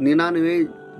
99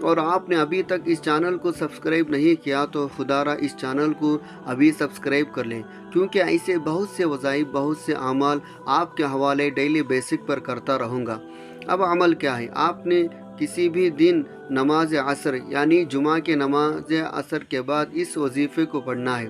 اور آپ نے ابھی تک اس چینل کو سبسکرائب نہیں کیا تو خدا را اس چینل کو ابھی سبسکرائب کر لیں، کیونکہ ایسے بہت سے وظائف، بہت سے اعمال آپ کے حوالے ڈیلی بیسک پر کرتا رہوں گا۔ اب عمل کیا ہے؟ آپ نے کسی بھی دن نماز عصر یعنی جمعہ کے نماز عصر کے بعد اس وظیفے کو پڑھنا ہے۔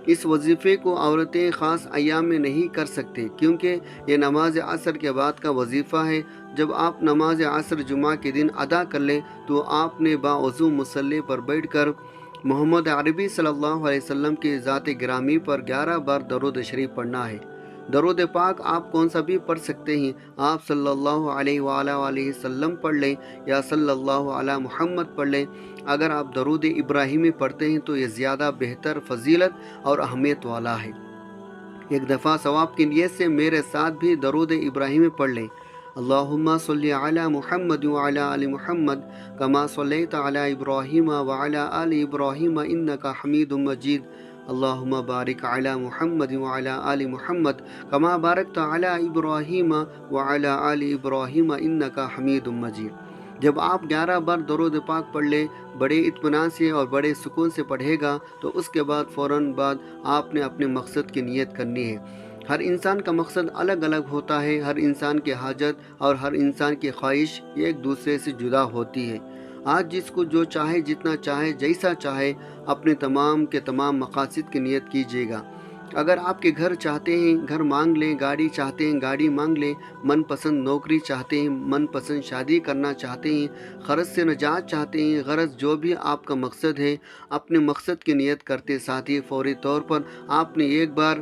اس وظیفے کو عورتیں خاص ایام میں نہیں کر سکتے، کیونکہ یہ نماز عصر کے بعد کا وظیفہ ہے۔ جب آپ نماز عصر جمعہ کے دن ادا کر لیں تو آپ نے باوضو مصلی پر بیٹھ کر محمد عربی صلی اللہ علیہ وسلم کی ذات گرامی پر 11 بار درود شریف پڑھنا ہے۔ درود پاک آپ کون سا بھی پڑھ سکتے ہیں، آپ صلی اللہ علیہ وآلہ وسلم پڑھ لیں یا صلی اللہ علی محمد پڑھ لیں۔ اگر آپ درود ابراہیمی پڑھتے ہیں تو یہ زیادہ بہتر، فضیلت اور اہمیت والا ہے۔ ایک دفعہ ثواب کی نیت سے میرے ساتھ بھی درود ابراہیمی پڑھ لیں۔ اللہم صلی علی محمد وعلی آل محمد کما صلیت علی ابراہیم وعلی آل ابراہیم انکا حمید مجید۔ اللہم بارک علی محمد وعلی آل محمد کما بارکت علی ابراہیم وعلی آل ابراہیم انکا حمید مجید۔ جب آپ 11 بار درود پاک پڑھ لیں، بڑے اطمینان سے اور بڑے سکون سے پڑھے گا تو اس کے بعد فوراً بعد آپ نے اپنے مقصد کی نیت کرنی ہے۔ ہر انسان کا مقصد الگ الگ ہوتا ہے، ہر انسان کی حاجت اور ہر انسان کی خواہش ایک دوسرے سے جدا ہوتی ہے۔ آج جس کو جو چاہے، جتنا چاہے، جیسا چاہے، اپنے تمام کے تمام مقاصد کی نیت کیجیے گا۔ اگر آپ کے گھر چاہتے ہیں، گھر مانگ لیں، گاڑی چاہتے ہیں، گاڑی مانگ لیں، من پسند نوکری چاہتے ہیں، من پسند شادی کرنا چاہتے ہیں، غرض سے نجات چاہتے ہیں، غرض جو بھی آپ کا مقصد ہے، اپنے مقصد کی نیت کرتے ساتھ ہی فوری طور پر آپ نے ایک بار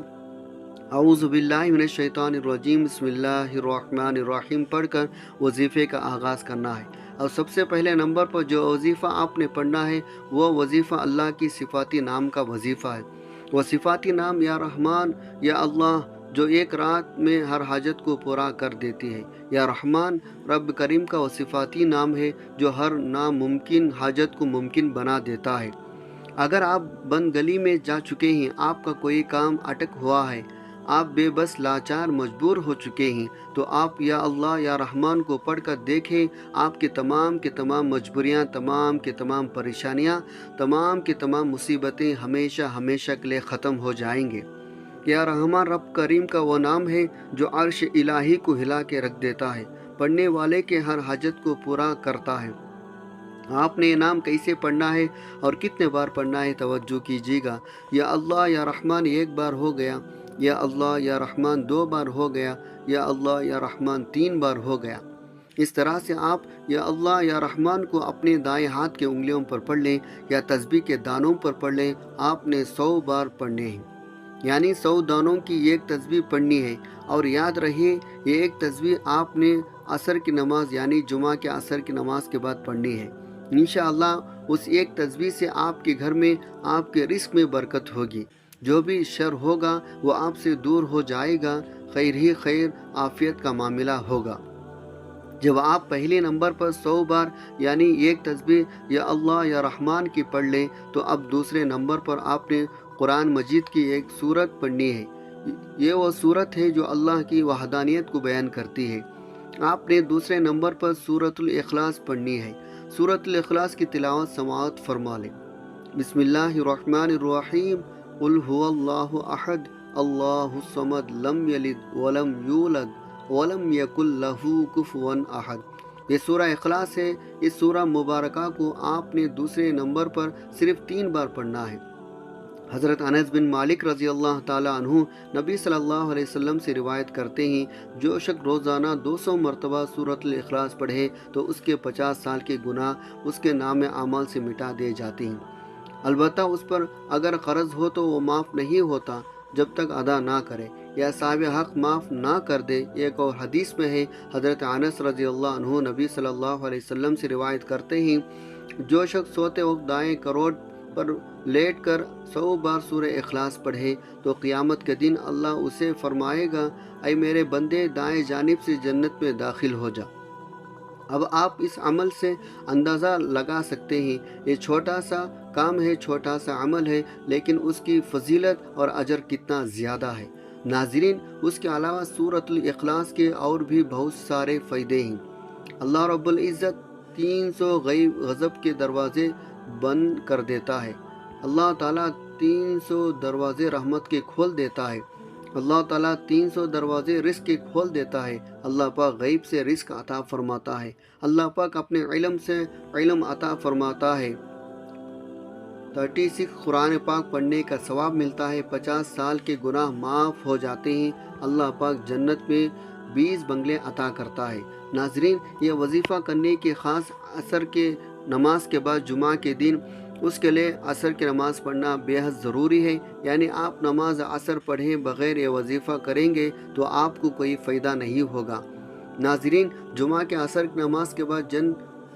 اعوذ باللہ من الشیطان الرجیم بسم اللہ الرحمن الرحیم پڑھ کر وظیفے کا آغاز کرنا ہے۔ اور سب سے پہلے نمبر پر جو وظیفہ آپ نے پڑھنا ہے وہ وظیفہ اللہ کی صفاتی نام کا وظیفہ ہے۔ وہ صفاتی نام یا رحمان، یا اللہ، جو ایک رات میں ہر حاجت کو پورا کر دیتی ہے۔ یا رحمان رب کریم کا وہ صفاتی نام ہے جو ہر ناممکن حاجت کو ممکن بنا دیتا ہے۔ اگر آپ بند گلی میں جا چکے ہیں، آپ کا کوئی کام اٹک ہوا ہے، آپ بے بس لاچار مجبور ہو چکے ہیں، تو آپ یا اللہ یا رحمان کو پڑھ کر دیکھیں، آپ کے تمام مجبوریاں، تمام کی تمام پریشانیاں، تمام کی تمام مصیبتیں ہمیشہ ہمیشہ کے لیے ختم ہو جائیں گے۔ یا رحمان رب کریم کا وہ نام ہے جو عرش الہی کو ہلا کے رکھ دیتا ہے، پڑھنے والے کے ہر حاجت کو پورا کرتا ہے۔ آپ نے یہ نام کیسے پڑھنا ہے اور کتنے بار پڑھنا ہے، توجہ کیجیے گا۔ یا اللہ یا رحمان ایک بار ہو گیا، یا اللہ یا رحمان 2 بار ہو گیا، یا اللہ یا رحمان 3 بار ہو گیا۔ اس طرح سے آپ یا اللہ یا رحمان کو اپنے دائیں ہاتھ کے انگلیوں پر پڑھ لیں یا تسبیح کے دانوں پر پڑھ لیں۔ آپ نے 100 بار پڑھنے ہیں، یعنی 100 دانوں کی ایک تسبیح پڑھنی ہے۔ اور یاد رہے یہ ایک تسبیح آپ نے عصر کی نماز یعنی جمعہ کے عصر کی نماز کے بعد پڑھنی ہے۔ انشاءاللہ اس ایک تسبیح سے آپ کے گھر میں، آپ کے رزق میں برکت ہوگی، جو بھی شر ہوگا وہ آپ سے دور ہو جائے گا، خیر ہی خیر، عافیت کا معاملہ ہوگا۔ جب آپ پہلے نمبر پر 100 بار یعنی ایک تسبیح یا اللہ یا رحمان کی پڑھ لیں تو اب دوسرے نمبر پر آپ نے قرآن مجید کی ایک سورت پڑھنی ہے۔ یہ وہ سورت ہے جو اللہ کی وحدانیت کو بیان کرتی ہے۔ آپ نے دوسرے نمبر پر سورۃ الاخلاص پڑھنی ہے۔ سورۃ الاخلاص کی تلاوت سماعت فرما لیں۔ بسم اللہ الرحمن الرحیم، قل هو اللہ احد اللہ الصمد لم یلد ولم یولد ولم یکن لہ کفوا احد۔ یہ سورہ اخلاص ہے۔ اس سورہ مبارکہ کو آپ نے دوسرے نمبر پر صرف 3 بار پڑھنا ہے۔ حضرت انس بن مالک رضی اللہ تعالیٰ عنہ نبی صلی اللہ علیہ وسلم سے روایت کرتے ہیں، جو شخص روزانہ 200 مرتبہ سورۃ الاخلاص پڑھے تو اس کے 50 سال کے گناہ اس کے نام اعمال سے مٹا دیے جاتے ہیں۔ البتہ اس پر اگر قرض ہو تو وہ معاف نہیں ہوتا جب تک ادا نہ کرے یا صاحب حق معاف نہ کر دے۔ ایک اور حدیث میں ہے، حضرت انس رضی اللہ عنہ نبی صلی اللہ علیہ وسلم سے روایت کرتے ہیں، جو شخص سوتے وقت دائیں کروڑ پر لیٹ کر 100 بار سورہ اخلاص پڑھے تو قیامت کے دن اللہ اسے فرمائے گا، اے میرے بندے دائیں جانب سے جنت میں داخل ہو جا۔ اب آپ اس عمل سے اندازہ لگا سکتے ہیں، یہ چھوٹا سا کام ہے، چھوٹا سا عمل ہے، لیکن اس کی فضیلت اور اجر کتنا زیادہ ہے۔ ناظرین، اس کے علاوہ سورۃ الاخلاص کے اور بھی بہت سارے فائدے ہیں۔ اللہ رب العزت 300 غضب کے دروازے بند کر دیتا ہے۔ اللہ تعالیٰ 300 دروازے رحمت کے کھول دیتا ہے۔ اللہ تعالیٰ 300 دروازے رزق کے کھول دیتا ہے۔ اللہ پاک غیب سے رزق عطا فرماتا ہے۔ اللہ پاک اپنے علم سے علم عطا فرماتا ہے۔ 36 قرآن پاک پڑھنے کا ثواب ملتا ہے۔ 50 سال کے گناہ معاف ہو جاتے ہیں۔ اللہ پاک جنت میں 20 بنگلے عطا کرتا ہے۔ ناظرین، یہ وظیفہ کرنے کے خاص عصر کے نماز کے بعد جمعہ کے دن اس کے لیے عصر کی نماز پڑھنا بے حد ضروری ہے۔ یعنی آپ نماز عصر پڑھے بغیر یہ وظیفہ کریں گے تو آپ کو کوئی فائدہ نہیں ہوگا۔ ناظرین، جمعہ کے عصر کی نماز کے بعد جن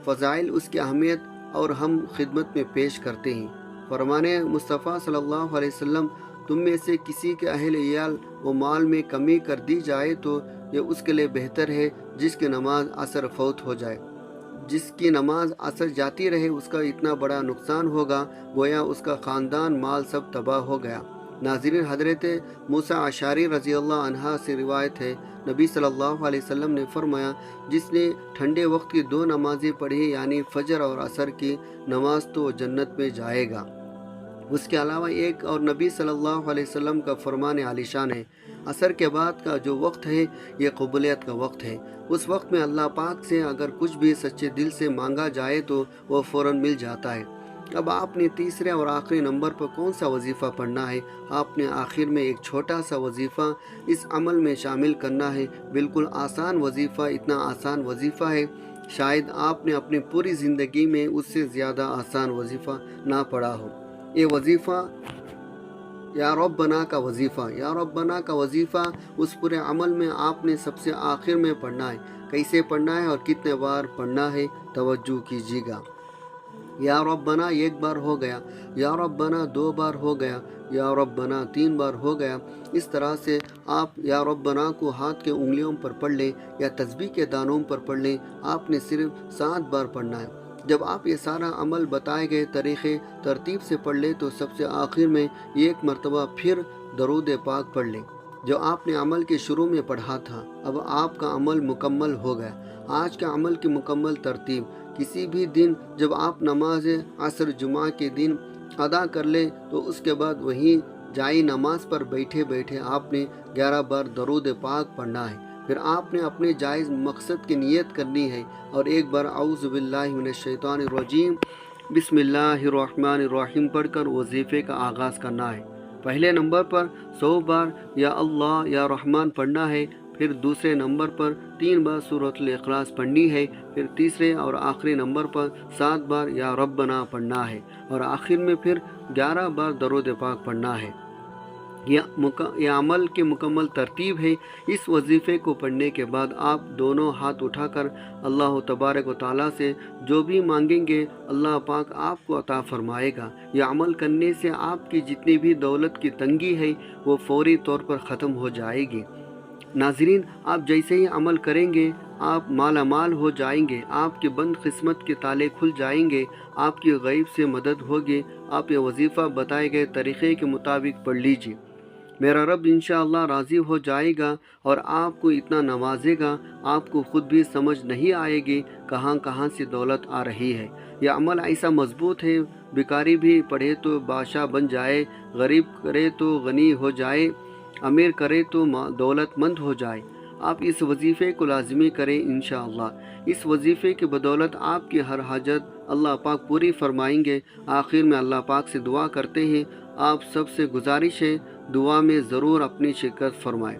فضائل، اس کی اہمیت اور ہم خدمت میں پیش کرتے ہیں۔ فرمانے مصطفیٰ صلی اللہ علیہ وسلم، تم میں سے کسی کے اہل عیال و مال میں کمی کر دی جائے تو یہ اس کے لیے بہتر ہے جس کی نماز عصر فوت ہو جائے۔ جس کی نماز عصر جاتی رہے اس کا اتنا بڑا نقصان ہوگا گویا اس کا خاندان مال سب تباہ ہو گیا۔ ناظرین، حضرت موسیٰ اشعری رضی اللہ عنہ سے روایت ہے، نبی صلی اللہ علیہ وسلم نے فرمایا، جس نے ٹھنڈے وقت کی 2 نمازیں پڑھی یعنی فجر اور عصر کی نماز تو جنت میں جائے گا۔ اس کے علاوہ ایک اور نبی صلی اللہ علیہ وسلم کا فرمان عالیشان ہے، عصر کے بعد کا جو وقت ہے یہ قبولیت کا وقت ہے۔ اس وقت میں اللہ پاک سے اگر کچھ بھی سچے دل سے مانگا جائے تو وہ فوراً مل جاتا ہے۔ اب آپ نے تیسرے اور آخری نمبر پر کون سا وظیفہ پڑھنا ہے؟ آپ نے آخر میں ایک چھوٹا سا وظیفہ اس عمل میں شامل کرنا ہے۔ بالکل آسان وظیفہ، اتنا آسان وظیفہ ہے شاید آپ نے اپنی پوری زندگی میں اس سے زیادہ آسان وظیفہ نہ پڑھا ہو۔ یہ وظیفہ یا ربنا کا وظیفہ، یا ربنا کا وظیفہ اس پورے عمل میں آپ نے سب سے آخر میں پڑھنا ہے۔ کیسے پڑھنا ہے اور کتنے بار پڑھنا ہے، توجہ کیجیے گا۔ یا ربنا 1 بار ہو گیا، یا ربنا 2 بار ہو گیا، یا ربنا 3 بار ہو گیا۔ اس طرح سے آپ یا ربنا کو ہاتھ کے انگلیوں پر پڑھ لیں یا تسبیح کے دانوں پر پڑھ لیں۔ آپ نے صرف 7 بار پڑھنا ہے۔ جب آپ یہ سارا عمل بتائے گئے طریقے ترتیب سے پڑھ لیں تو سب سے آخر میں 1 مرتبہ پھر درود پاک پڑھ لیں جو آپ نے عمل کے شروع میں پڑھا تھا۔ اب آپ کا عمل مکمل ہو گیا۔ آج کے عمل کی مکمل ترتیب: کسی بھی دن جب آپ نماز عصر جمعہ کے دن ادا کر لیں تو اس کے بعد وہیں جائے نماز پر بیٹھے بیٹھے آپ نے 11 بار درود پاک پڑھنا ہے۔ پھر آپ نے اپنے جائز مقصد کی نیت کرنی ہے اور 1 بار اعوذ باللہ من الشیطان الرجیم بسم اللہ الرحمن الرحیم پڑھ کر وظیفے کا آغاز کرنا ہے۔ پہلے نمبر پر 100 بار یا اللہ یا رحمان پڑھنا ہے۔ پھر دوسرے نمبر پر 3 بار سورۃ الاخلاص پڑھنی ہے۔ پھر تیسرے اور آخری نمبر پر 7 بار یا ربنا پڑھنا ہے اور آخر میں پھر 11 بار درود پاک پڑھنا ہے۔ یہ عمل کی مکمل ترتیب ہے۔ اس وظیفے کو پڑھنے کے بعد آپ دونوں ہاتھ اٹھا کر اللہ تبارک و تعالیٰ سے جو بھی مانگیں گے اللہ پاک آپ کو عطا فرمائے گا۔ یہ عمل کرنے سے آپ کی جتنی بھی دولت کی تنگی ہے وہ فوری طور پر ختم ہو جائے گی۔ ناظرین، آپ جیسے ہی عمل کریں گے آپ مالا مال ہو جائیں گے، آپ کے بند قسمت کے تالے کھل جائیں گے، آپ کی غیب سے مدد ہوگی۔ آپ یہ وظیفہ بتائے گئے طریقے کے مطابق پڑھ لیجیے، میرا رب انشاءاللہ راضی ہو جائے گا اور آپ کو اتنا نوازے گا آپ کو خود بھی سمجھ نہیں آئے گی کہاں کہاں سے دولت آ رہی ہے۔ یہ عمل ایسا مضبوط ہے، بیکاری بھی پڑھے تو بادشاہ بن جائے، غریب کرے تو غنی ہو جائے، امیر کرے تو دولت مند ہو جائے۔ آپ اس وظیفے کو لازمی کریں انشاءاللہ۔ اس وظیفے کی بدولت آپ کی ہر حاجت اللہ پاک پوری فرمائیں گے۔ آخر میں اللہ پاک سے دعا کرتے ہیں، آپ سب سے گزارش ہے دعا میں ضرور اپنی شرکت فرمائیں۔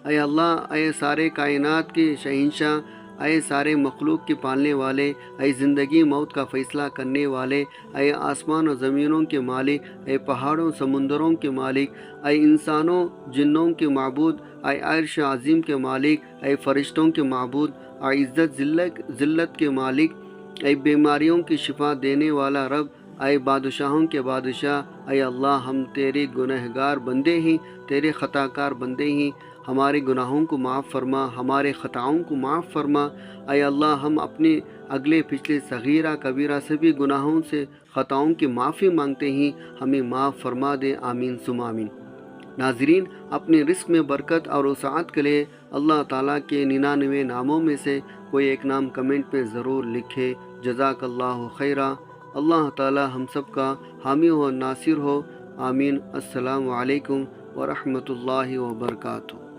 اے اللہ، اے سارے کائنات کے شہنشاہ، اے سارے مخلوق کے پالنے والے، اے زندگی موت کا فیصلہ کرنے والے، اے آسمان و زمینوں کے مالک، اے پہاڑوں سمندروں کے مالک، اے انسانوں جنوں کے معبود، اے عرش عظیم کے مالک، اے فرشتوں کے معبود، اے عزت ذلت کے مالک، اے بیماریوں کی شفا دینے والا رب، اے بادشاہوں کے بادشاہ، اے اللہ ہم تیرے گنہگار بندے ہیں، تیرے خطا کار بندے ہیں، ہمارے گناہوں کو معاف فرما، ہمارے خطاؤں کو معاف فرما۔ اے اللہ ہم اپنے اگلے پچھلے صغیرہ کبیرہ سبھی گناہوں سے خطاؤں کی معافی مانگتے ہیں، ہمیں معاف فرما دے، آمین ثم آمین۔ ناظرین، اپنے رزق میں برکت اور وسعت کے لیے اللہ تعالیٰ کے 99 ناموں میں سے کوئی ایک نام کمنٹ میں ضرور لکھے۔ جزاک اللہ خیرہ۔ اللہ تعالی ہم سب کا حامی و ناصر ہو، آمین۔ السلام علیکم ورحمۃ اللہ وبرکاتہ۔